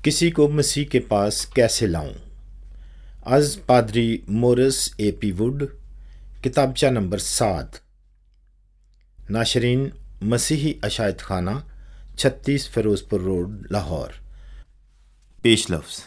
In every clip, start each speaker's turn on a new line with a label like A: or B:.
A: کسی کو مسیح کے پاس کیسے لاؤں؟ از پادری مورس اے پی ووڈ، کتابچہ نمبر 7۔ ناشرین، مسیحی عشائت خانہ، 36 فیروز پور روڈ، لاہور۔ پیش لفظ۔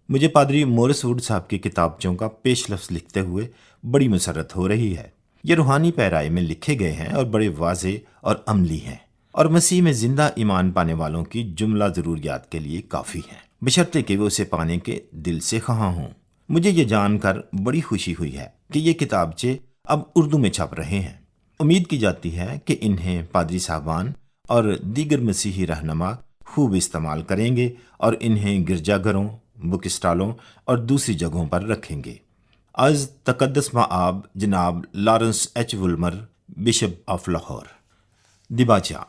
A: مجھے پادری مورس ووڈ صاحب کی کتابچوں کا پیش لفظ لکھتے ہوئے بڑی مسرت ہو رہی ہے۔ یہ روحانی پیرائی میں لکھے گئے ہیں اور بڑے واضح اور عملی ہیں، اور مسیح میں زندہ ایمان پانے والوں کی جملہ ضروریات کے لیے کافی ہیں، بشرطے کہ وہ اسے پانے کے دل سے خواہاں ہوں۔ مجھے یہ جان کر بڑی خوشی ہوئی ہے کہ یہ کتابچے اب اردو میں چھپ رہے ہیں۔ امید کی جاتی ہے کہ انہیں پادری صاحبان اور دیگر مسیحی رہنما خوب استعمال کریں گے اور انہیں گرجا گھروں، بک اسٹالوں اور دوسری جگہوں پر رکھیں گے۔ از تقدس مآب جناب Lawrence H Woolmer, bishop of Lahore. دیباچہ۔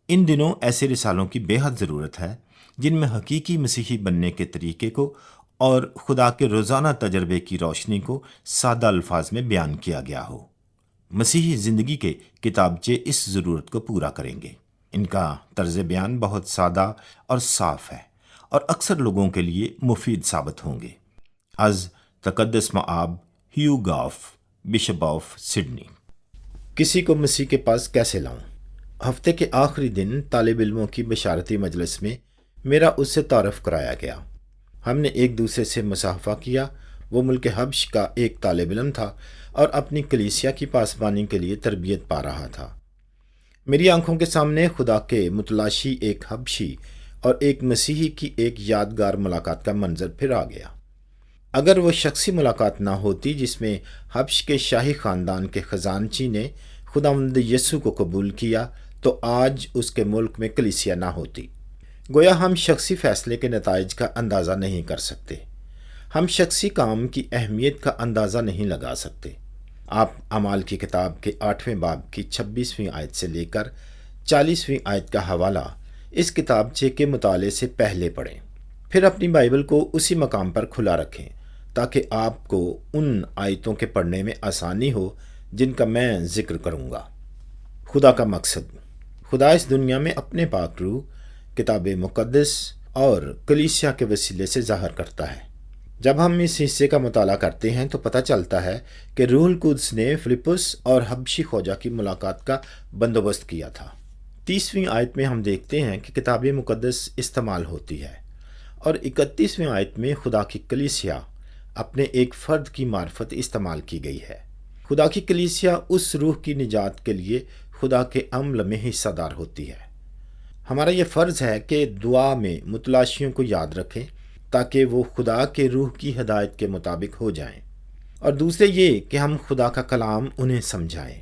A: ان دنوں ایسے رسالوں کی بے حد ضرورت ہے جن میں حقیقی مسیحی بننے کے طریقے کو اور خدا کے روزانہ تجربے کی روشنی کو سادہ الفاظ میں بیان کیا گیا ہو۔ مسیحی زندگی کے کتابچے اس ضرورت کو پورا کریں گے۔ ان کا طرز بیان بہت سادہ اور صاف ہے اور اکثر لوگوں کے لیے مفید ثابت ہوں گے۔ از تقدس مآب have golf, bishop of Sydney. کسی کو مسیح کے پاس کیسے لاؤں؟ ہفتے کے آخری دن طالب علموں کی بشارتی مجلس میں میرا اس سے تعارف کرایا گیا۔ ہم نے ایک دوسرے سے مصافحہ کیا۔ وہ ملک حبش کا ایک طالب علم تھا اور اپنی کلیسیا کی پاسبانی کے لیے تربیت پا رہا تھا۔ میری آنکھوں کے سامنے خدا کے متلاشی ایک حبشی اور ایک مسیحی کی ایک یادگار ملاقات کا منظر پھر آ گیا۔ اگر وہ شخصی ملاقات نہ ہوتی جس میں حبش کے شاہی خاندان کے خزانچی نے خداوند یسوع کو قبول کیا، تو آج اس کے ملک میں کلیسیا نہ ہوتی۔ گویا ہم شخصی فیصلے کے نتائج کا اندازہ نہیں کر سکتے۔ ہم شخصی کام کی اہمیت کا اندازہ نہیں لگا سکتے۔ آپ اعمال کی کتاب کے 8ویں باب کی 26ویں آیت سے لے کر 40ویں آیت کا حوالہ اس کتابچے کے مطالعے سے پہلے پڑھیں، پھر اپنی بائبل کو اسی مقام پر کھلا رکھیں تاکہ آپ کو ان آیتوں کے پڑھنے میں آسانی ہو جن کا میں ذکر کروں گا۔ خدا کا مقصد۔ خدا اس دنیا میں اپنے پاک روح، کتاب مقدس اور کلیسیا کے وسیلے سے ظاہر کرتا ہے۔ جب ہم اس حصے کا مطالعہ کرتے ہیں تو پتہ چلتا ہے کہ روح القدس نے فلپس اور حبشی خواجہ کی ملاقات کا بندوبست کیا تھا۔ 30ویں آیت میں ہم دیکھتے ہیں کہ کتاب مقدس استعمال ہوتی ہے، اور 31ویں آیت میں خدا کی کلیسیا اپنے ایک فرد کی معرفت استعمال کی گئی ہے۔ خدا کی کلیسیا اس روح کی نجات کے لیے خدا کے عمل میں حصہ دار ہوتی ہے۔ ہمارا یہ فرض ہے کہ دعا میں متلاشیوں کو یاد رکھیں تاکہ وہ خدا کے روح کی ہدایت کے مطابق ہو جائیں، اور دوسرے یہ کہ ہم خدا کا کلام انہیں سمجھائیں۔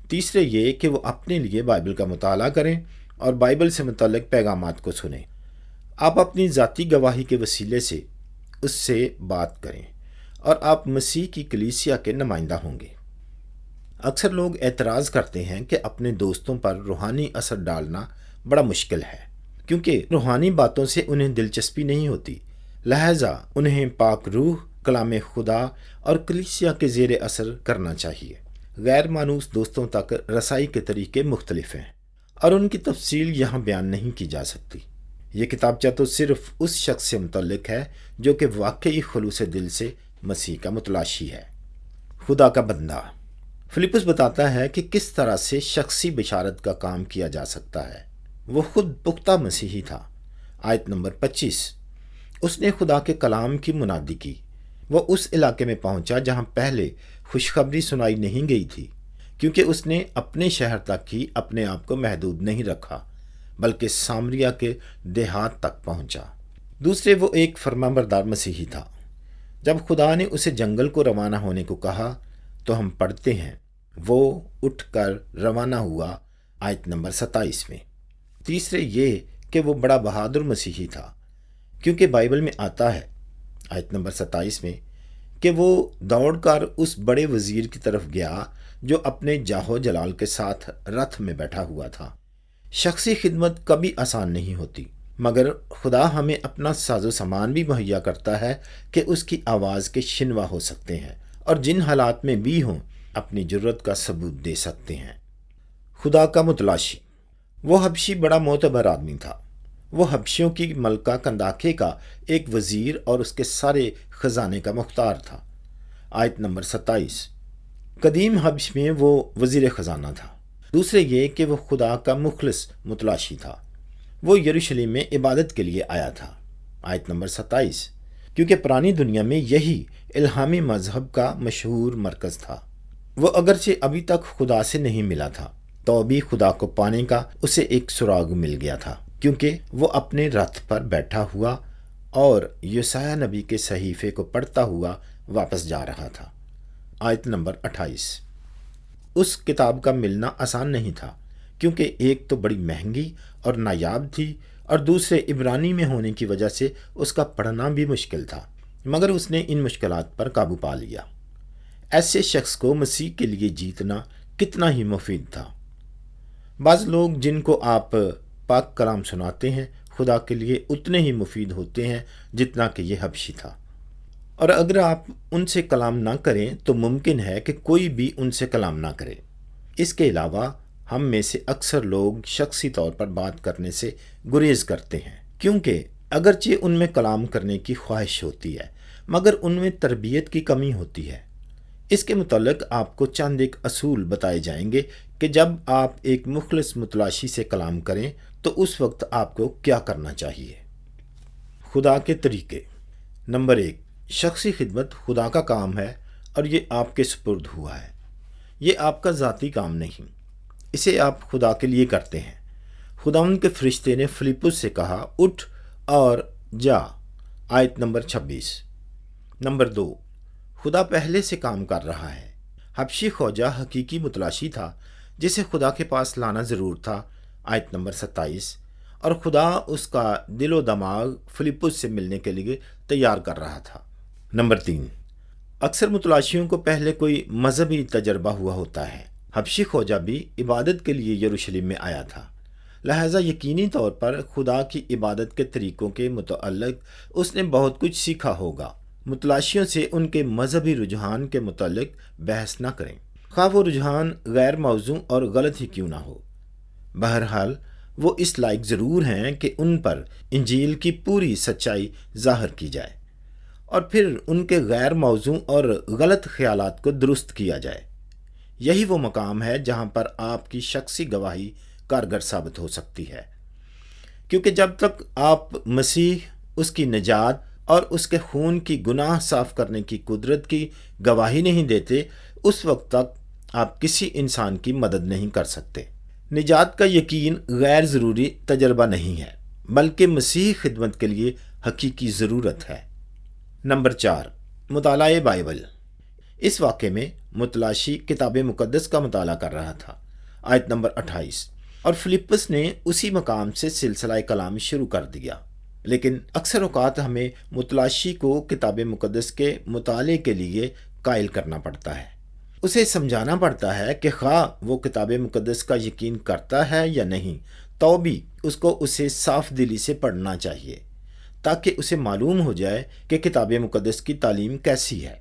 A: تیسرے یہ کہ وہ اپنے لیے بائبل کا مطالعہ کریں اور بائبل سے متعلق پیغامات کو سنیں۔ آپ اپنی ذاتی گواہی کے وسیلے سے اس سے بات کریں اور آپ مسیح کی کلیسیا کے نمائندہ ہوں گے۔ اکثر لوگ اعتراض کرتے ہیں کہ اپنے دوستوں پر روحانی اثر ڈالنا بڑا مشکل ہے، کیونکہ روحانی باتوں سے انہیں دلچسپی نہیں ہوتی، لہذا انہیں پاک روح، کلام خدا اور کلیسیا کے زیر اثر کرنا چاہیے۔ غیر مانوس دوستوں تک رسائی کے طریقے مختلف ہیں اور ان کی تفصیل یہاں بیان نہیں کی جا سکتی۔ یہ کتابچہ تو صرف اس شخص سے متعلق ہے جو کہ واقعی خلوص دل سے مسیح کا متلاشی ہے۔ خدا کا بندہ۔ فلپس بتاتا ہے کہ کس طرح سے شخصی بشارت کا کام کیا جا سکتا ہے۔ وہ خود پختہ مسیحی تھا۔ آیت نمبر 25۔ اس نے خدا کے کلام کی منادی کی۔ وہ اس علاقے میں پہنچا جہاں پہلے خوشخبری سنائی نہیں گئی تھی، کیونکہ اس نے اپنے شہر تک ہی اپنے آپ کو محدود نہیں رکھا، بلکہ سامریہ کے دیہات تک پہنچا۔ دوسرے، وہ ایک فرمانبردار مسیحی تھا۔ جب خدا نے اسے جنگل کو روانہ ہونے کو کہا تو ہم پڑھتے ہیں وہ اٹھ کر روانہ ہوا، آیت نمبر 27 میں۔ تیسرے یہ کہ وہ بڑا بہادر مسیحی تھا، کیونکہ بائبل میں آتا ہے، آیت نمبر 27 میں، کہ وہ دوڑ کر اس بڑے وزیر کی طرف گیا جو اپنے جاہو جلال کے ساتھ رتھ میں بیٹھا ہوا تھا۔ شخصی خدمت کبھی آسان نہیں ہوتی، مگر خدا ہمیں اپنا ساز و سامان بھی مہیا کرتا ہے کہ اس کی آواز کے شنوا ہو سکتے ہیں اور جن حالات میں بھی ہوں اپنی جرت کا ثبوت دے سکتے ہیں۔ خدا کا متلاشی۔ وہ حبشی بڑا معتبر آدمی تھا۔ وہ حبشیوں کی ملکہ کنداکے کا ایک وزیر اور اس کے سارے خزانے کا مختار تھا۔ آیت نمبر 27۔ قدیم حبش میں وہ وزیر خزانہ تھا۔ دوسرے یہ کہ وہ خدا کا مخلص متلاشی تھا۔ وہ یروشلم میں عبادت کے لیے آیا تھا۔ آیت نمبر 27۔ کیونکہ پرانی دنیا میں یہی الہامی مذہب کا مشہور مرکز تھا۔ وہ اگرچہ ابھی تک خدا سے نہیں ملا تھا تو بھی خدا کو پانے کا اسے ایک سراغ مل گیا تھا، کیونکہ وہ اپنے رتھ پر بیٹھا ہوا اور یسایہ نبی کے صحیفے کو پڑھتا ہوا واپس جا رہا تھا۔ آیت نمبر 28۔ اس کتاب کا ملنا آسان نہیں تھا، کیونکہ ایک تو بڑی مہنگی اور نایاب تھی اور دوسرے عبرانی میں ہونے کی وجہ سے اس کا پڑھنا بھی مشکل تھا، مگر اس نے ان مشکلات پر قابو پا لیا۔ ایسے شخص کو مسیح کے لیے جیتنا کتنا ہی مفید تھا۔ بعض لوگ جن کو آپ پاک کلام سناتے ہیں خدا کے لیے اتنے ہی مفید ہوتے ہیں جتنا کہ یہ حبشی تھا، اور اگر آپ ان سے کلام نہ کریں تو ممکن ہے کہ کوئی بھی ان سے کلام نہ کرے۔ اس کے علاوہ ہم میں سے اکثر لوگ شخصی طور پر بات کرنے سے گریز کرتے ہیں، کیونکہ اگرچہ ان میں کلام کرنے کی خواہش ہوتی ہے مگر ان میں تربیت کی کمی ہوتی ہے۔ اس کے متعلق آپ کو چند ایک اصول بتائے جائیں گے کہ جب آپ ایک مخلص متلاشی سے کلام کریں تو اس وقت آپ کو کیا کرنا چاہیے۔ خدا کے طریقے۔ نمبر 1، شخصی خدمت خدا کا کام ہے اور یہ آپ کے سپرد ہوا ہے۔ یہ آپ کا ذاتی کام نہیں، اسے آپ خدا کے لیے کرتے ہیں۔ خداوند کے فرشتے نے فلیپس سے کہا اٹھ اور جا، آیت نمبر 26۔ نمبر 2، خدا پہلے سے کام کر رہا ہے۔ حبشی خوجہ حقیقی متلاشی تھا جسے خدا کے پاس لانا ضرور تھا، آیت نمبر 27، اور خدا اس کا دل و دماغ فلیپس سے ملنے کے لیے تیار کر رہا تھا۔ نمبر 3، اکثر متلاشیوں کو پہلے کوئی مذہبی تجربہ ہوا ہوتا ہے۔ حبشی خوجہ بھی عبادت کے لیے یروشلم میں آیا تھا، لہٰذا یقینی طور پر خدا کی عبادت کے طریقوں کے متعلق اس نے بہت کچھ سیکھا ہوگا۔ متلاشیوں سے ان کے مذہبی رجحان کے متعلق بحث نہ کریں، خواہ وہ رجحان غیر موزوں اور غلط ہی کیوں نہ ہو۔ بہرحال وہ اس لائق ضرور ہیں کہ ان پر انجیل کی پوری سچائی ظاہر کی جائے اور پھر ان کے غیر موزوں اور غلط خیالات کو درست کیا جائے۔ یہی وہ مقام ہے جہاں پر آپ کی شخصی گواہی کارگر ثابت ہو سکتی ہے، کیونکہ جب تک آپ مسیح، اس کی نجات اور اس کے خون کی گناہ صاف کرنے کی قدرت کی گواہی نہیں دیتے، اس وقت تک آپ کسی انسان کی مدد نہیں کر سکتے۔ نجات کا یقین غیر ضروری تجربہ نہیں ہے، بلکہ مسیحی خدمت کے لیے حقیقی ضرورت ہے۔ نمبر 4، مطالعہ بائبل۔ اس واقعے میں متلاشی کتاب مقدس کا مطالعہ کر رہا تھا، آیت نمبر 28، اور فلیپس نے اسی مقام سے سلسلہ کلام شروع کر دیا۔ لیکن اکثر اوقات ہمیں متلاشی کو کتاب مقدس کے مطالعے کے لیے قائل کرنا پڑتا ہے۔ اسے سمجھانا پڑتا ہے کہ خواہ وہ کتاب مقدس کا یقین کرتا ہے یا نہیں، تو بھی اس کو اسے صاف دلی سے پڑھنا چاہیے تاکہ اسے معلوم ہو جائے کہ کتاب مقدس کی تعلیم کیسی ہے۔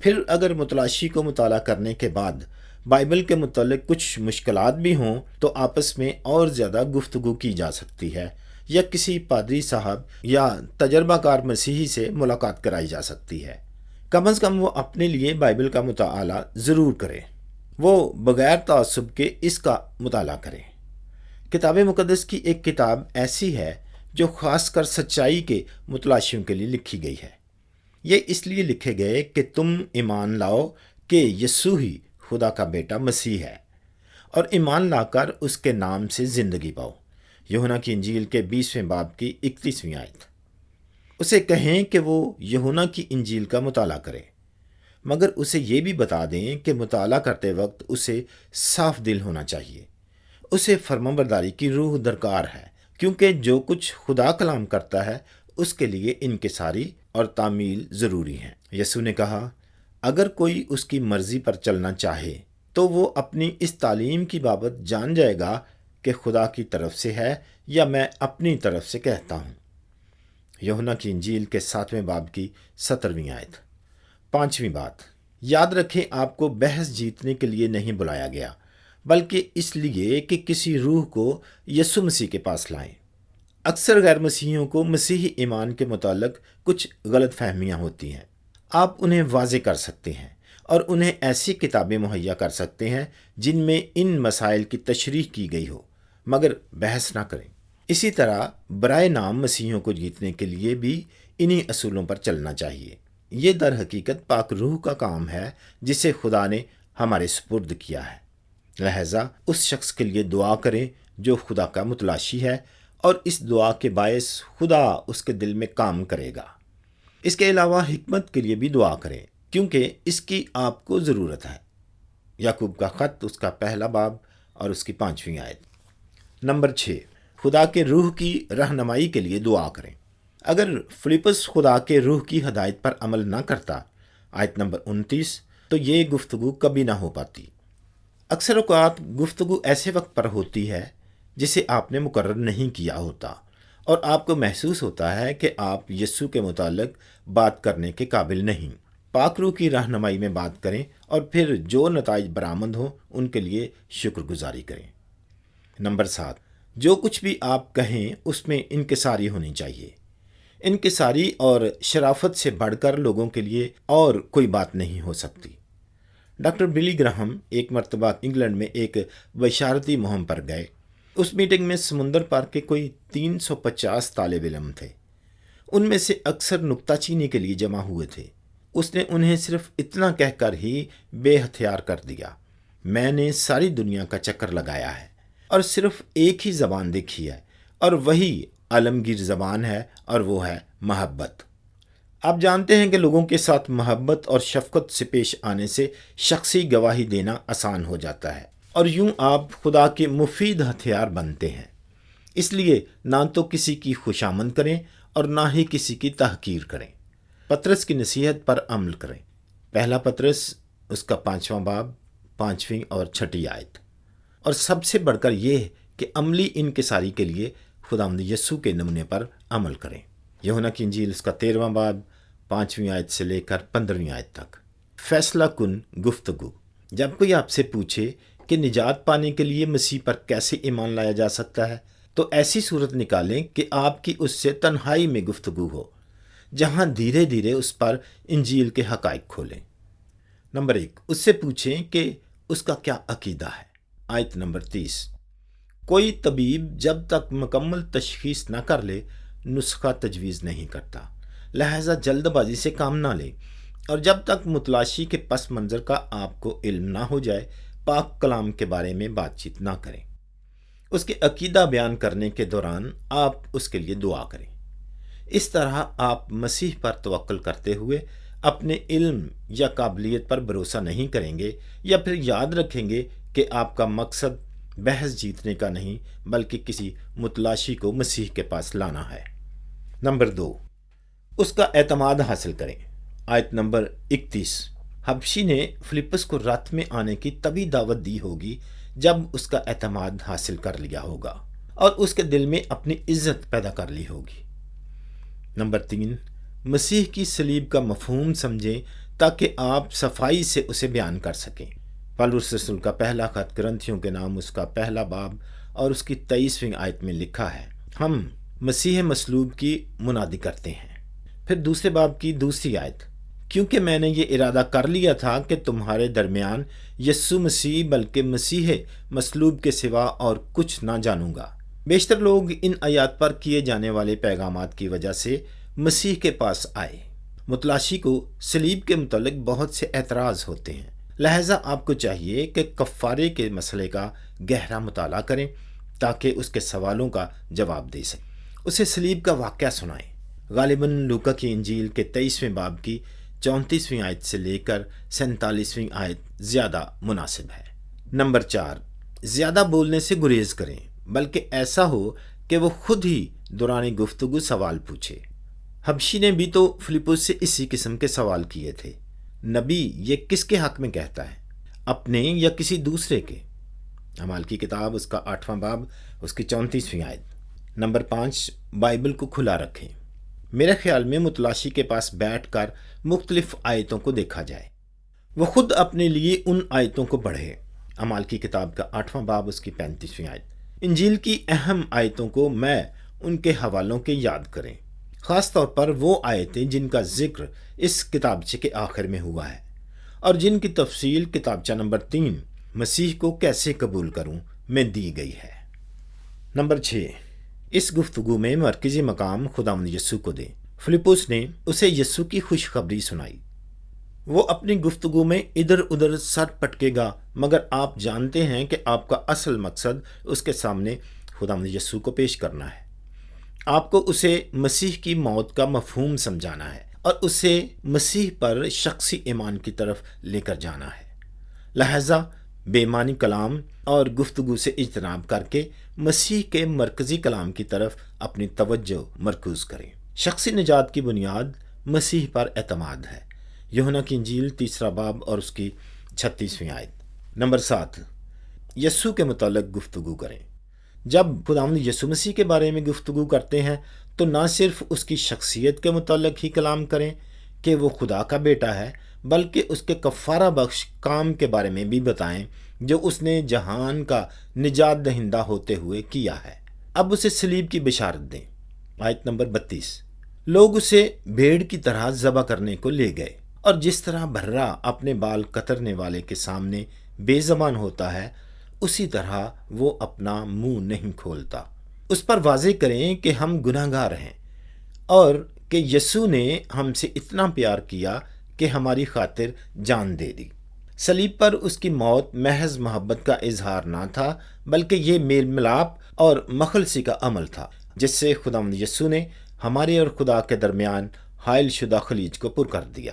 A: پھر اگر متلاشی کو مطالعہ کرنے کے بعد بائبل کے متعلق کچھ مشکلات بھی ہوں تو آپس میں اور زیادہ گفتگو کی جا سکتی ہے، یا کسی پادری صاحب یا تجربہ کار مسیحی سے ملاقات کرائی جا سکتی ہے۔ کم از کم وہ اپنے لیے بائبل کا مطالعہ ضرور کرے، وہ بغیر تعصب کے اس کا مطالعہ کرے۔ کتاب مقدس کی ایک کتاب ایسی ہے جو خاص کر سچائی کے متلاشیوں کے لیے لکھی گئی ہے۔ یہ اس لیے لکھے گئے کہ تم ایمان لاؤ کہ یسوع ہی خدا کا بیٹا مسیح ہے، اور ایمان لا کر اس کے نام سے زندگی پاؤ۔ یوحنا کی انجیل کے 20ویں باب کی 31ویں آیت۔ اسے کہیں کہ وہ یوحنا کی انجیل کا مطالعہ کرے، مگر اسے یہ بھی بتا دیں کہ مطالعہ کرتے وقت اسے صاف دل ہونا چاہیے۔ اسے فرمانبرداری کی روح درکار ہے، کیونکہ جو کچھ خدا کلام کرتا ہے اس کے لیے انکساری اور تعمیل ضروری ہیں۔ یسوع نے کہا اگر کوئی اس کی مرضی پر چلنا چاہے تو وہ اپنی اس تعلیم کی بابت جان جائے گا کہ خدا کی طرف سے ہے یا میں اپنی طرف سے کہتا ہوں۔ یوحنا کی انجیل کے 7ویں باب کی 17ویں آیت۔ 5ویں بات، یاد رکھیں آپ کو بحث جیتنے کے لیے نہیں بلایا گیا، بلکہ اس لیے کہ کسی روح کو یسوع مسیح کے پاس لائیں۔ اکثر غیر مسیحیوں کو مسیحی ایمان کے متعلق کچھ غلط فہمیاں ہوتی ہیں۔ آپ انہیں واضح کر سکتے ہیں اور انہیں ایسی کتابیں مہیا کر سکتے ہیں جن میں ان مسائل کی تشریح کی گئی ہو، مگر بحث نہ کریں۔ اسی طرح برائے نام مسیحیوں کو جیتنے کے لیے بھی انہی اصولوں پر چلنا چاہیے۔ یہ در حقیقت پاک روح کا کام ہے جسے خدا نے ہمارے سپرد کیا ہے۔ لہٰذا اس شخص کے لیے دعا کریں جو خدا کا متلاشی ہے، اور اس دعا کے باعث خدا اس کے دل میں کام کرے گا۔ اس کے علاوہ حکمت کے لیے بھی دعا کریں، کیونکہ اس کی آپ کو ضرورت ہے۔ یعقوب کا خط، اس کا 1 باب اور اس کی 5ویں آیت۔ نمبر 6، خدا کے روح کی رہنمائی کے لیے دعا کریں۔ اگر فلپس خدا کے روح کی ہدایت پر عمل نہ کرتا، آیت نمبر 29، تو یہ گفتگو کبھی نہ ہو پاتی۔ اکثر اوقات گفتگو ایسے وقت پر ہوتی ہے جسے آپ نے مقرر نہیں کیا ہوتا، اور آپ کو محسوس ہوتا ہے کہ آپ یسوع کے متعلق بات کرنے کے قابل نہیں۔ پاک روح کی رہنمائی میں بات کریں اور پھر جو نتائج برآمد ہوں ان کے لیے شکر گزاری کریں۔ نمبر 7، جو کچھ بھی آپ کہیں اس میں انکساری ہونی چاہیے۔ انکساری اور شرافت سے بڑھ کر لوگوں کے لیے اور کوئی بات نہیں ہو سکتی۔ ڈاکٹر بلی گراہم ایک مرتبہ انگلینڈ میں ایک بشارتی مہم پر گئے۔ اس میٹنگ میں سمندر پار کے کوئی 350 طالب علم تھے۔ ان میں سے اکثر نکتہ چینی کے لیے جمع ہوئے تھے۔ اس نے انہیں صرف اتنا کہہ کر ہی بے ہتھیار کر دیا، میں نے ساری دنیا کا چکر لگایا ہے اور صرف ایک ہی زبان دیکھی ہے، اور وہی عالمگیر زبان ہے، اور وہ ہے محبت۔ آپ جانتے ہیں کہ لوگوں کے ساتھ محبت اور شفقت سے پیش آنے سے شخصی گواہی دینا آسان ہو جاتا ہے، اور یوں آپ خدا کے مفید ہتھیار بنتے ہیں۔ اس لیے نہ تو کسی کی خوشامد کریں اور نہ ہی کسی کی تحقیر کریں۔ پطرس کی نصیحت پر عمل کریں۔ 1 پطرس، اس کا 5واں باب، 5ویں اور 6 آیت۔ اور سب سے بڑھ کر یہ کہ عملی انکساری کے لیے خداوند یسوع کے نمونے پر عمل کریں۔ یوحنا کی انجیل، اس کا 13واں باب، 5ویں آیت سے لے کر 15ویں آیت تک۔ فیصلہ کن گفتگو۔ جب کوئی آپ سے پوچھے کہ نجات پانے کے لیے مسیح پر کیسے ایمان لایا جا سکتا ہے، تو ایسی صورت نکالیں کہ آپ کی اس سے تنہائی میں گفتگو ہو، جہاں دھیرے دھیرے اس پر انجیل کے حقائق کھولیں۔ نمبر 1، اس سے پوچھیں کہ اس کا کیا عقیدہ ہے۔ آیت نمبر 30، کوئی طبیب جب تک مکمل تشخیص نہ کر لے نسخہ تجویز نہیں کرتا، لہذا جلد بازی سے کام نہ لیں، اور جب تک متلاشی کے پس منظر کا آپ کو علم نہ ہو جائے پاک کلام کے بارے میں بات چیت نہ کریں۔ اس کے عقیدہ بیان کرنے کے دوران آپ اس کے لیے دعا کریں۔ اس طرح آپ مسیح پر توکل کرتے ہوئے اپنے علم یا قابلیت پر بھروسہ نہیں کریں گے، یا پھر یاد رکھیں گے کہ آپ کا مقصد بحث جیتنے کا نہیں بلکہ کسی متلاشی کو مسیح کے پاس لانا ہے۔ نمبر 2، اس کا اعتماد حاصل کریں۔ آیت نمبر 31، حبشی نے فلپس کو رات میں آنے کی تبھی دعوت دی ہوگی جب اس کا اعتماد حاصل کر لیا ہوگا اور اس کے دل میں اپنی عزت پیدا کر لی ہوگی۔ نمبر 3، مسیح کی صلیب کا مفہوم سمجھیں تاکہ آپ صفائی سے اسے بیان کر سکیں۔ پالوس رسول کا 1 خط کرنتھیوں کے نام، اس کا 1 باب اور اس کی 23ویں آیت میں لکھا ہے، ہم مسیح مصلوب کی منادی کرتے ہیں۔ پھر 2 باب کی 2 آیت، کیونکہ میں نے یہ ارادہ کر لیا تھا کہ تمہارے درمیان یسوع مسیح بلکہ مسیح مصلوب کے سوا اور کچھ نہ جانوں گا۔ بیشتر لوگ ان آیات پر کیے جانے والے پیغامات کی وجہ سے مسیح کے پاس آئے۔ متلاشی کو صلیب کے متعلق بہت سے اعتراض ہوتے ہیں، لہٰذا آپ کو چاہیے کہ کفارے کے مسئلے کا گہرا مطالعہ کریں تاکہ اس کے سوالوں کا جواب دے سکیں۔ اسے صلیب کا واقعہ سنائیں۔ غالباً لوکا کی انجیل کے 23ویں باب کی 34ویں آیت سے لے کر 47ویں آیت زیادہ مناسب ہے۔ نمبر 4، زیادہ بولنے سے گریز کریں، بلکہ ایسا ہو کہ وہ خود ہی دوران گفتگو سوال پوچھے۔ حبشی نے بھی تو فلپس سے اسی قسم کے سوال کیے تھے، نبی یہ کس کے حق میں کہتا ہے، اپنے یا کسی دوسرے کے؟ اعمال کی کتاب، اس کا 8واں باب، اس کی 34ویں آیت۔ نمبر 5، بائبل کو کھلا رکھیں۔ میرے خیال میں متلاشی کے پاس بیٹھ کر مختلف آیتوں کو دیکھا جائے، وہ خود اپنے لیے ان آیتوں کو پڑھے۔ اعمال کی کتاب کا 8واں باب، اس کی 35ویں آیت۔ انجیل کی اہم آیتوں کو میں ان کے حوالوں کے یاد کریں، خاص طور پر وہ آیتیں جن کا ذکر اس کتابچے کے آخر میں ہوا ہے اور جن کی تفصیل کتابچہ نمبر 3 مسیح کو کیسے قبول کروں میں دی گئی ہے۔ نمبر 6، اس گفتگو میں مرکزی مقام خداوند یسوع کو دیں۔ فلپس نے اسے یسوع کی خوشخبری سنائی۔ وہ اپنی گفتگو میں ادھر ادھر سر پٹکے گا، مگر آپ جانتے ہیں کہ آپ کا اصل مقصد اس کے سامنے خداوند یسوع کو پیش کرنا ہے۔ آپ کو اسے مسیح کی موت کا مفہوم سمجھانا ہے اور اسے مسیح پر شخصی ایمان کی طرف لے کر جانا ہے۔ لہذا بے معنی کلام اور گفتگو سے اجتناب کر کے مسیح کے مرکزی کلام کی طرف اپنی توجہ مرکوز کریں۔ شخصی نجات کی بنیاد مسیح پر اعتماد ہے۔ یوحنا کی انجیل 3 باب اور اس کی 36 آیت۔ نمبر 7، یسوع کے متعلق گفتگو کریں۔ جب خداوند یسوع مسیح کے بارے میں گفتگو کرتے ہیں تو نہ صرف اس کی شخصیت کے متعلق ہی کلام کریں کہ وہ خدا کا بیٹا ہے، بلکہ اس کے کفارہ بخش کام کے بارے میں بھی بتائیں جو اس نے جہان کا نجات دہندہ ہوتے ہوئے کیا ہے۔ اب اسے صلیب کی بشارت دیں۔ آیت نمبر 32، لوگ اسے بھیڑ کی طرح ذبح کرنے کو لے گئے، اور جس طرح بھرا اپنے بال کترنے والے کے سامنے بے زبان ہوتا ہے، اسی طرح وہ اپنا منہ نہیں کھولتا۔ اس پر واضح کریں کہ ہم گناہگار ہیں اور کہ یسوع نے ہم سے اتنا پیار کیا کہ ہماری خاطر جان دے دی۔ صلیب پر اس کی موت محض محبت کا اظہار نہ تھا، بلکہ یہ میل ملاپ اور مخلصی کا عمل تھا جس سے خداوند یسوع نے ہمارے اور خدا کے درمیان حائل شدہ خلیج کو پر کر دیا۔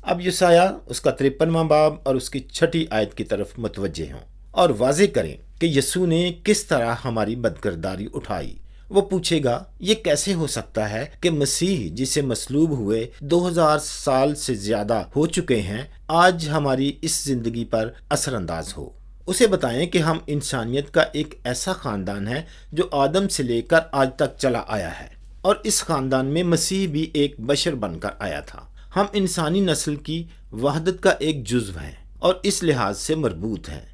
A: اب یسایہ اس کا 53واں باب اور اس کی 6 آیت کی طرف متوجہ ہوں اور واضح کریں کہ یسوع نے کس طرح ہماری بدکرداری اٹھائی۔ وہ پوچھے گا، یہ کیسے ہو سکتا ہے کہ مسیح جسے مصلوب ہوئے 2000 سال سے زیادہ ہو چکے ہیں، آج ہماری اس زندگی پر اثر انداز ہو؟ اسے بتائیں کہ ہم انسانیت کا ایک ایسا خاندان ہے جو آدم سے لے کر آج تک چلا آیا ہے، اور اس خاندان میں مسیح بھی ایک بشر بن کر آیا تھا۔ ہم انسانی نسل کی وحدت کا ایک جزو ہیں اور اس لحاظ سے مربوط ہیں۔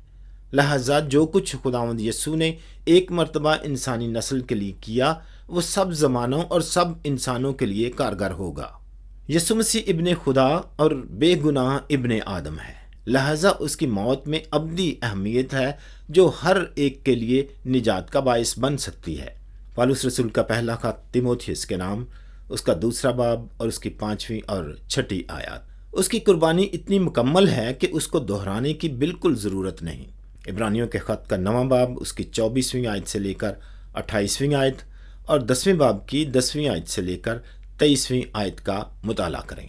A: لہذا جو کچھ خداوند یسوع نے ایک مرتبہ انسانی نسل کے لیے کیا، وہ سب زمانوں اور سب انسانوں کے لیے کارگر ہوگا۔ یسوع مسیح ابن خدا اور بے گناہ ابن آدم ہے، لہذا اس کی موت میں ابدی اہمیت ہے جو ہر ایک کے لیے نجات کا باعث بن سکتی ہے۔ پالوس رسول کا پہلا خط تیموتھیوس کے نام، اس کا 2 باب اور اس کی 5 اور 6 آیات۔ اس کی قربانی اتنی مکمل ہے کہ اس کو دہرانے کی بالکل ضرورت نہیں۔ عبرانیوں کے خط کا 9 باب اس کی 24 آیت سے لے کر 28 آیت اور 10 باب کی 10 آیت سے لے کر 23 آیت کا مطالعہ کریں۔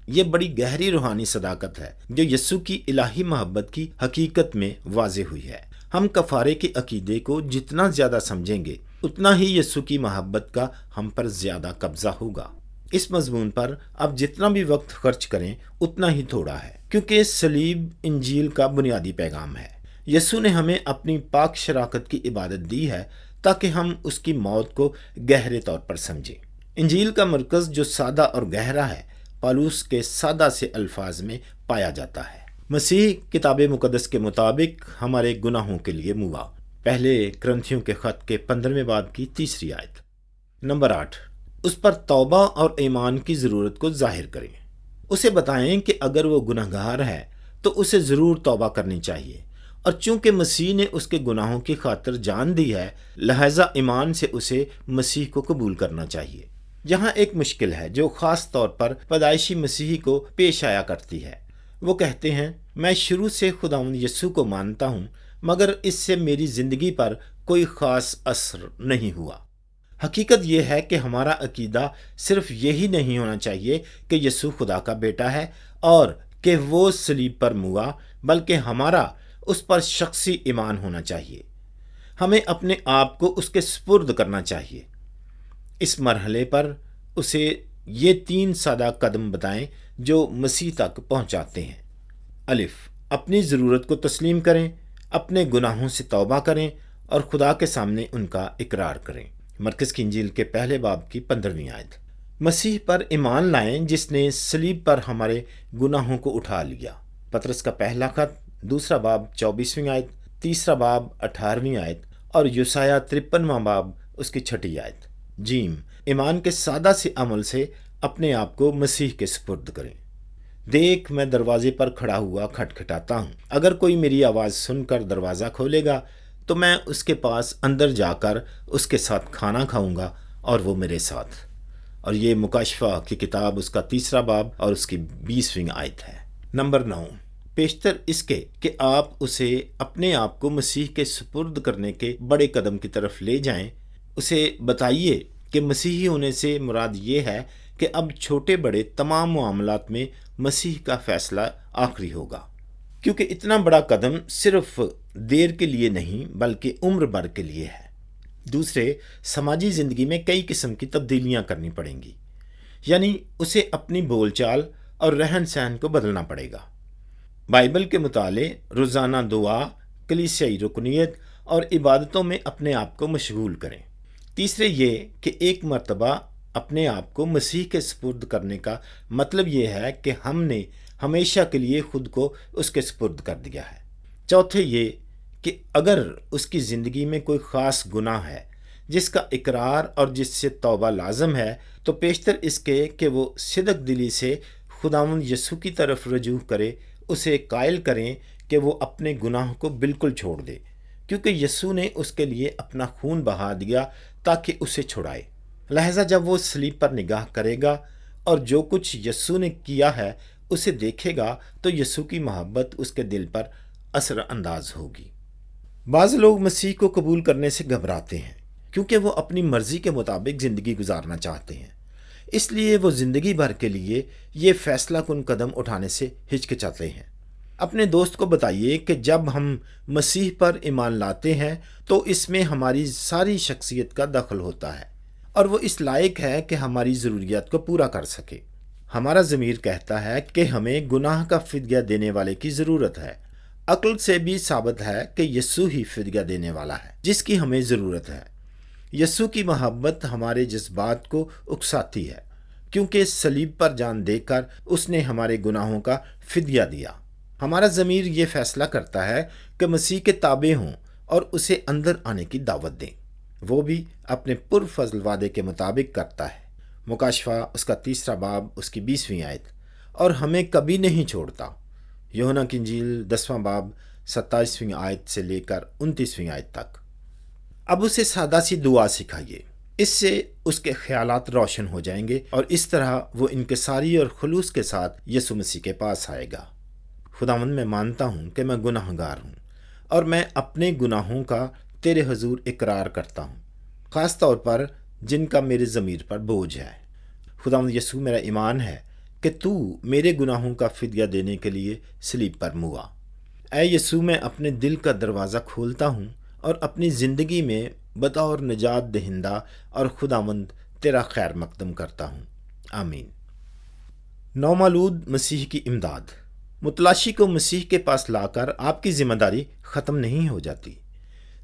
A: یہ بڑی گہری روحانی صداقت ہے جو یسوع کی الہی محبت کی حقیقت میں واضح ہوئی ہے۔ ہم کفارے کے عقیدے کو جتنا زیادہ سمجھیں گے، اتنا ہی یسوع کی محبت کا ہم پر زیادہ قبضہ ہوگا۔ اس مضمون پر اب جتنا بھی وقت خرچ کریں اتنا ہی تھوڑا ہے، کیونکہ صلیب انجیل کا بنیادی پیغام ہے۔ یسوع نے ہمیں اپنی پاک شراکت کی عبادت دی ہے تاکہ ہم اس کی موت کو گہرے طور پر سمجھیں۔ انجیل کا مرکز جو سادہ اور گہرا ہے، پالوس کے سادہ سے الفاظ میں پایا جاتا ہے۔ مسیح کتاب مقدس کے مطابق ہمارے گناہوں کے لیے موا۔ پہلے کرنتھیوں کے خط کے 15 باب کی 3 آیت۔ نمبر 8، اس پر توبہ اور ایمان کی ضرورت کو ظاہر کریں۔ اسے بتائیں کہ اگر وہ گناہگار ہے تو اسے ضرور توبہ کرنی چاہیے، اور چونکہ مسیح نے اس کے گناہوں کی خاطر جان دی ہے، لہذا ایمان سے اسے مسیح کو قبول کرنا چاہیے۔ یہاں ایک مشکل ہے جو خاص طور پر پیدائشی مسیحی کو پیش آیا کرتی ہے۔ وہ کہتے ہیں، میں شروع سے خداوند یسوع کو مانتا ہوں، مگر اس سے میری زندگی پر کوئی خاص اثر نہیں ہوا۔ حقیقت یہ ہے کہ ہمارا عقیدہ صرف یہی نہیں ہونا چاہیے کہ یسوع خدا کا بیٹا ہے اور کہ وہ صلیب پر موا، بلکہ ہمارا اس پر شخصی ایمان ہونا چاہیے۔ ہمیں اپنے آپ کو اس کے سپرد کرنا چاہیے۔ اس مرحلے پر اسے یہ 3 سادہ قدم بتائیں جو مسیح تک پہنچاتے ہیں۔ الف، اپنی ضرورت کو تسلیم کریں، اپنے گناہوں سے توبہ کریں اور خدا کے سامنے ان کا اقرار کریں۔ مرکز کی انجیل کے پہلے باب کی 15 آیت۔ مسیح پر ایمان لائیں جس نے صلیب پر ہمارے گناہوں کو اٹھا لیا۔ پطرس کا پہلا خط 2 باب 24 آیت، 3 باب 18 آیت اور یسایہ 53 باب اس کی 6 آیت۔ جیم ایمان کے سادہ سے عمل سے اپنے آپ کو مسیح کے سپرد کریں۔ دیکھ میں دروازے پر کھڑا ہوا کھٹکھٹاتا ہوں، اگر کوئی میری آواز سن کر دروازہ کھولے گا تو میں اس کے پاس اندر جا کر اس کے ساتھ کھانا کھاؤں گا اور وہ میرے ساتھ۔ اور یہ مکاشفہ کی کتاب اس کا 3 باب اور اس کی 20ویں آیت ہے۔ نمبر 9، پیشتر اس کے کہ آپ اسے اپنے آپ کو مسیح کے سپرد کرنے کے بڑے قدم کی طرف لے جائیں۔ اسے بتائیے کہ مسیحی ہونے سے مراد یہ ہے کہ اب چھوٹے بڑے تمام معاملات میں مسیح کا فیصلہ آخری ہوگا، کیونکہ اتنا بڑا قدم صرف دیر کے لیے نہیں بلکہ عمر بھر کے لیے ہے۔ دوسرے، سماجی زندگی میں کئی قسم کی تبدیلیاں کرنی پڑیں گی، یعنی اسے اپنی بول چال اور رہن سہن کو بدلنا پڑے گا۔ بائبل کے مطالعے، روزانہ دعا، کلیسیائی رکنیت اور عبادتوں میں اپنے آپ کو مشغول کریں۔ تیسرے یہ کہ ایک مرتبہ اپنے آپ کو مسیح کے سپرد کرنے کا مطلب یہ ہے کہ ہم نے ہمیشہ کے لیے خود کو اس کے سپرد کر دیا ہے۔ چوتھے یہ کہ اگر اس کی زندگی میں کوئی خاص گناہ ہے جس کا اقرار اور جس سے توبہ لازم ہے، تو پیشتر اس کے کہ وہ صدق دلی سے خداوند یسوع کی طرف رجوع کرے، اسے قائل کریں کہ وہ اپنے گناہ کو بالکل چھوڑ دے، کیونکہ یسوع نے اس کے لیے اپنا خون بہا دیا تاکہ اسے چھڑائے۔ لہذا جب وہ صلیب پر نگاہ کرے گا اور جو کچھ یسوع نے کیا ہے اسے دیکھے گا تو یسوع کی محبت اس کے دل پر اثر انداز ہوگی۔ بعض لوگ مسیح کو قبول کرنے سے گھبراتے ہیں کیونکہ وہ اپنی مرضی کے مطابق زندگی گزارنا چاہتے ہیں، اس لیے وہ زندگی بھر کے لیے یہ فیصلہ کن قدم اٹھانے سے ہچکچاتے ہیں۔ اپنے دوست کو بتائیے کہ جب ہم مسیح پر ایمان لاتے ہیں تو اس میں ہماری ساری شخصیت کا دخل ہوتا ہے اور وہ اس لائق ہے کہ ہماری ضروریات کو پورا کر سکے۔ ہمارا ضمیر کہتا ہے کہ ہمیں گناہ کا فدیہ دینے والے کی ضرورت ہے۔ عقل سے بھی ثابت ہے کہ یسوع ہی فدیہ دینے والا ہے جس کی ہمیں ضرورت ہے۔ یسوع کی محبت ہمارے جذبات کو اکساتی ہے کیونکہ صلیب پر جان دے کر اس نے ہمارے گناہوں کا فدیہ دیا۔ ہمارا ضمیر یہ فیصلہ کرتا ہے کہ مسیح کے تابع ہوں اور اسے اندر آنے کی دعوت دیں۔ وہ بھی اپنے پرفضل وعدے کے مطابق کرتا ہے۔ مکاشفہ اس کا 3 باب اس کی 20ویں آیت، اور ہمیں کبھی نہیں چھوڑتا۔ یوحنا کی انجیل 10واں باب 27ویں آیت سے لے کر 29ویں آیت تک۔ اب اسے سادہ سی دعا سکھائیے، اس سے اس کے خیالات روشن ہو جائیں گے اور اس طرح وہ انکساری اور خلوص کے ساتھ یسوع مسیح کے پاس آئے گا۔ خداوند، میں مانتا ہوں کہ میں گناہ گار ہوں اور میں اپنے گناہوں کا تیرے حضور اقرار کرتا ہوں، خاص طور پر جن کا میرے ضمیر پر بوجھ ہے۔ خداوند یسوع، میرا ایمان ہے کہ تو میرے گناہوں کا فدیہ دینے کے لیے صلیب پر موا۔ اے یسوع، میں اپنے دل کا دروازہ کھولتا ہوں اور اپنی زندگی میں بطور نجات دہندہ اور خداوند تیرا خیر مقدم کرتا ہوں، آمین۔ نومولود مسیح کی امداد۔ متلاشی کو مسیح کے پاس لا کر آپ کی ذمہ داری ختم نہیں ہو جاتی۔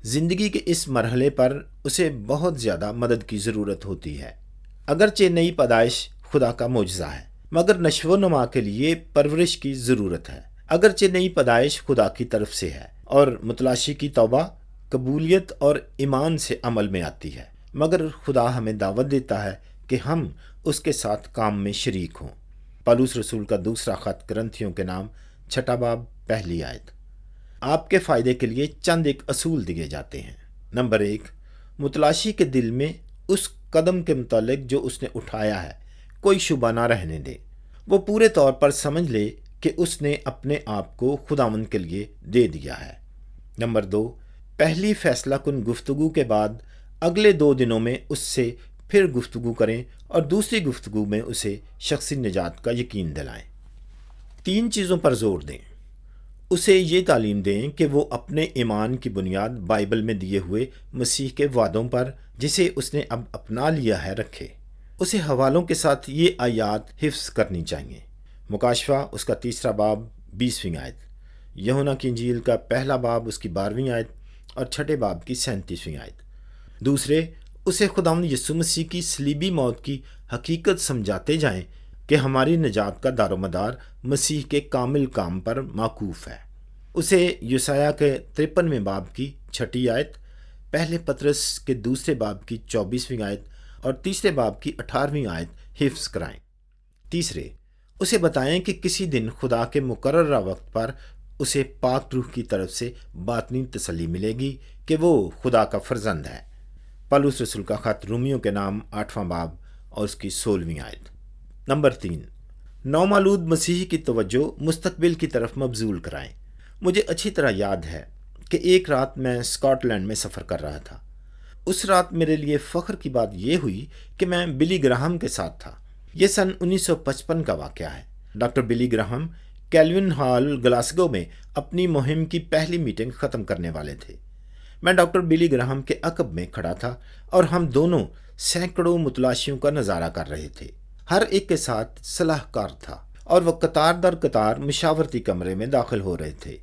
A: زندگی کے اس مرحلے پر اسے بہت زیادہ مدد کی ضرورت ہوتی ہے۔ اگرچہ نئی پیدائش خدا کا معجزہ ہے، مگر نشو و نما کے لیے پرورش کی ضرورت ہے۔ اگرچہ نئی پیدائش خدا کی طرف سے ہے اور متلاشی کی توبہ، قبولیت اور ایمان سے عمل میں آتی ہے، مگر خدا ہمیں دعوت دیتا ہے کہ ہم اس کے ساتھ کام میں شریک ہوں۔ پالوس رسول کا 2 خط کرنتھیوں کے نام 6 باب 1 آیت۔ آپ کے فائدے کے لیے چند ایک اصول دیے جاتے ہیں۔ نمبر 1، متلاشی کے دل میں اس قدم کے متعلق جو اس نے اٹھایا ہے کوئی شبہ نہ رہنے دے۔ وہ پورے طور پر سمجھ لے کہ اس نے اپنے آپ کو خداوند کے لیے دے دیا ہے۔ نمبر 2، پہلی فیصلہ کن گفتگو کے بعد اگلے 2 دنوں میں اس سے پھر گفتگو کریں اور دوسری گفتگو میں اسے شخصی نجات کا یقین دلائیں۔ 3 چیزوں پر زور دیں۔ اسے یہ تعلیم دیں کہ وہ اپنے ایمان کی بنیاد بائبل میں دیے ہوئے مسیح کے وعدوں پر، جسے اس نے اب اپنا لیا ہے، رکھے۔ اسے حوالوں کے ساتھ یہ آیات حفظ کرنی چاہیے۔ مکاشفہ اس کا 3 باب 20ویں آیت، یوحنا کی انجیل کا 1 باب اس کی 12ویں آیت اور 6 باب کی 37ویں آیت۔ دوسرے، اسے خداوند یسوع مسیح کی صلیبی موت کی حقیقت سمجھاتے جائیں کہ ہماری نجات کا دار و مدار مسیح کے کامل کام پر موقوف ہے۔ اسے یسایہ کے 53ویں باب کی 6 آیت، 1 پطرس کے 2 باب کی 24ویں آیت اور تیسرے باب کی 18ویں آیت حفظ کرائیں۔ تیسرے، اسے بتائیں کہ کسی دن خدا کے مقررہ وقت پر اسے پاک روح کی طرف سے باطنی تسلی ملے گی کہ وہ خدا کا فرزند ہے۔ پولس رسول کا خط رومیوں کے نام 8واں باب اور اس کی 16ویں آیت۔ نمبر 3، نومولود مسیحی کی توجہ مستقبل کی طرف مبذول کرائیں۔ مجھے اچھی طرح یاد ہے کہ ایک رات میں اسکاٹ لینڈ میں سفر کر رہا تھا۔ اس رات میرے لیے فخر کی بات یہ ہوئی کہ میں بلی گراہم کے ساتھ تھا۔ یہ سن 1955 کا واقعہ ہے۔ ڈاکٹر بلی گراہم کیلون ہال گلاسگو میں اپنی مہم کی پہلی میٹنگ ختم کرنے والے تھے۔ میں ڈاکٹر بلی گراہم کے عقب میں کھڑا تھا اور ہم دونوں سینکڑوں متلاشیوں کا نظارہ کر رہے تھے۔ ہر ایک کے ساتھ صلاح کار تھا اور وہ قطار در قطار مشاورتی کمرے میں داخل ہو رہے تھے۔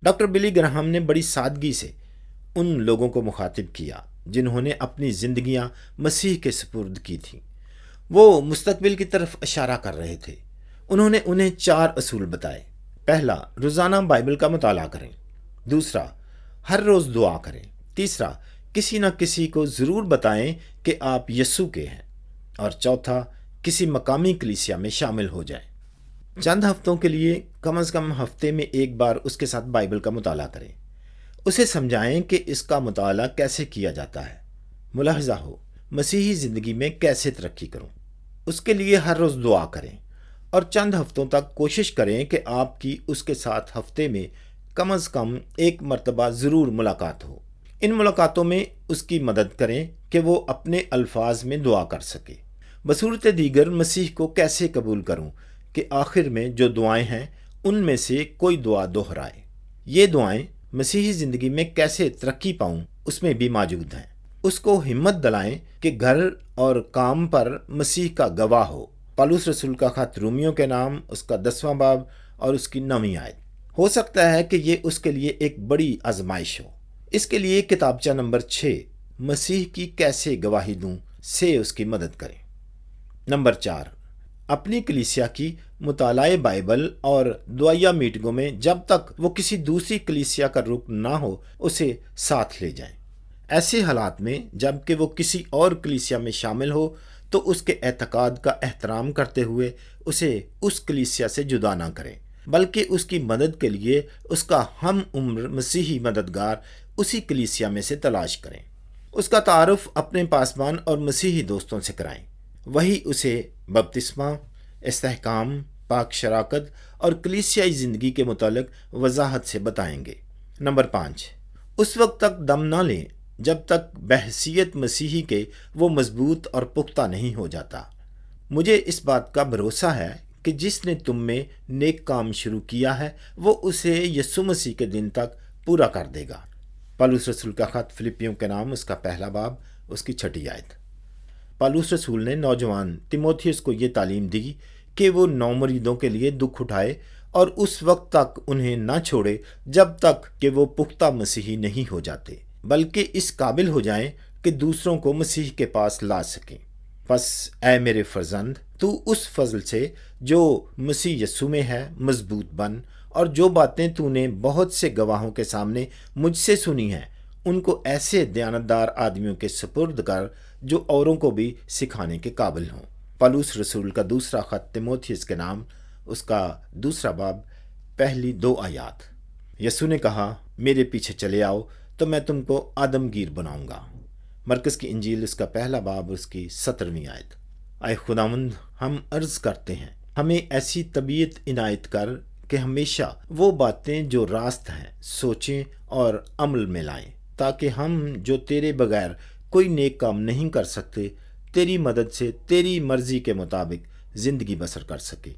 A: ڈاکٹر بلی گراہم نے بڑی سادگی سے ان لوگوں کو مخاطب کیا جنہوں نے اپنی زندگیاں مسیح کے سپرد کی تھیں۔ وہ مستقبل کی طرف اشارہ کر رہے تھے۔ انہوں نے انہیں 4 اصول بتائے۔ پہلا، روزانہ بائبل کا مطالعہ کریں۔ دوسرا، ہر روز دعا کریں۔ تیسرا، کسی نہ کسی کو ضرور بتائیں کہ آپ یسوع کے ہیں۔ اور چوتھا، کسی مقامی کلیسیا میں شامل ہو جائیں۔ چند ہفتوں کے لیے کم از کم ہفتے میں ایک بار اس کے ساتھ بائبل کا مطالعہ کریں۔ اسے سمجھائیں کہ اس کا مطالعہ کیسے کیا جاتا ہے۔ ملاحظہ ہو، مسیحی زندگی میں کیسے ترقی کروں۔ اس کے لیے ہر روز دعا کریں اور چند ہفتوں تک کوشش کریں کہ آپ کی اس کے ساتھ ہفتے میں کم از کم ایک مرتبہ ضرور ملاقات ہو۔ ان ملاقاتوں میں اس کی مدد کریں کہ وہ اپنے الفاظ میں دعا کر سکے۔ بصورت دیگر مسیح کو کیسے قبول کروں کہ آخر میں جو دعائیں ہیں ان میں سے کوئی دعا دہرائے۔ یہ دعائیں مسیحی زندگی میں کیسے ترقی پاؤں اس میں بھی موجود ہیں۔ اس کو ہمت دلائیں کہ گھر اور کام پر مسیح کا گواہ ہو۔ پولس رسول کا خط رومیوں کے نام اس کا 10واں باب اور اس کی 9ویں آیت۔ ہو سکتا ہے کہ یہ اس کے لیے ایک بڑی آزمائش ہو۔ اس کے لیے کتابچہ نمبر 6 مسیح کی کیسے گواہی دوں سے اس کی مدد کریں۔ نمبر 4، اپنی کلیسیا کی مطالعہ بائبل اور دعائیہ میٹنگوں میں جب تک وہ کسی دوسری کلیسیا کا رکن نہ ہو اسے ساتھ لے جائیں۔ ایسے حالات میں جب کہ وہ کسی اور کلیسیا میں شامل ہو تو اس کے اعتقاد کا احترام کرتے ہوئے اسے اس کلیسیا سے جدا نہ کریں، بلکہ اس کی مدد کے لیے اس کا ہم عمر مسیحی مددگار اسی کلیسیا میں سے تلاش کریں۔ اس کا تعارف اپنے پاسبان اور مسیحی دوستوں سے کرائیں۔ وہی اسے بپتسمہ، استحکام، پاک شراکت اور کلیسیائی زندگی کے متعلق وضاحت سے بتائیں گے۔ نمبر 5، اس وقت تک دم نہ لیں جب تک بحیثیت مسیحی کے وہ مضبوط اور پختہ نہیں ہو جاتا۔ مجھے اس بات کا بھروسہ ہے کہ جس نے تم میں نیک کام شروع کیا ہے وہ اسے یسوع مسیح کے دن تک پورا کر دے گا۔ پولس رسول کا خط فلپیوں کے نام اس کا 1 باب اس کی 6 آیت۔ پولس رسول نے نوجوان تیموتھیوس کو یہ تعلیم دی کہ وہ نومریدوں کے لیے دکھ اٹھائے اور اس وقت تک انہیں نہ چھوڑے جب تک کہ وہ پختہ مسیحی نہیں ہو جاتے، بلکہ اس قابل ہو جائیں کہ دوسروں کو مسیح کے پاس لا سکیں۔ پس اے میرے فرزند، تو اس فضل سے جو مسیح یسوع میں ہے مضبوط بن، اور جو باتیں تو نے بہت سے گواہوں کے سامنے مجھ سے سنی ہیں ان کو ایسے دیانتدار آدمیوں کے سپرد کر جو اوروں کو بھی سکھانے کے قابل ہوں۔ پولس رسول کا دوسرا خط تیموتھیوس کے نام اس کا 2 باب پہلی 2 آیات۔ یسوع نے کہا، میرے پیچھے چلے آؤ تو میں تم کو آدمگیر بناؤں گا۔ مرکز کی انجیل اس کا 1 باب اس کی 17ویں آیت۔ اے خداوند، ہم عرض کرتے ہیں ہمیں ایسی طبیعت عنایت کر کہ ہمیشہ وہ باتیں جو راست ہیں سوچیں اور عمل میں لائیں، تاکہ ہم جو تیرے بغیر کوئی نیک کام نہیں کر سکتے تیری مدد سے تیری مرضی کے مطابق زندگی بسر کر سکے۔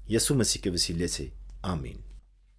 A: یسوع مسیح کے وسیلے سے آمین۔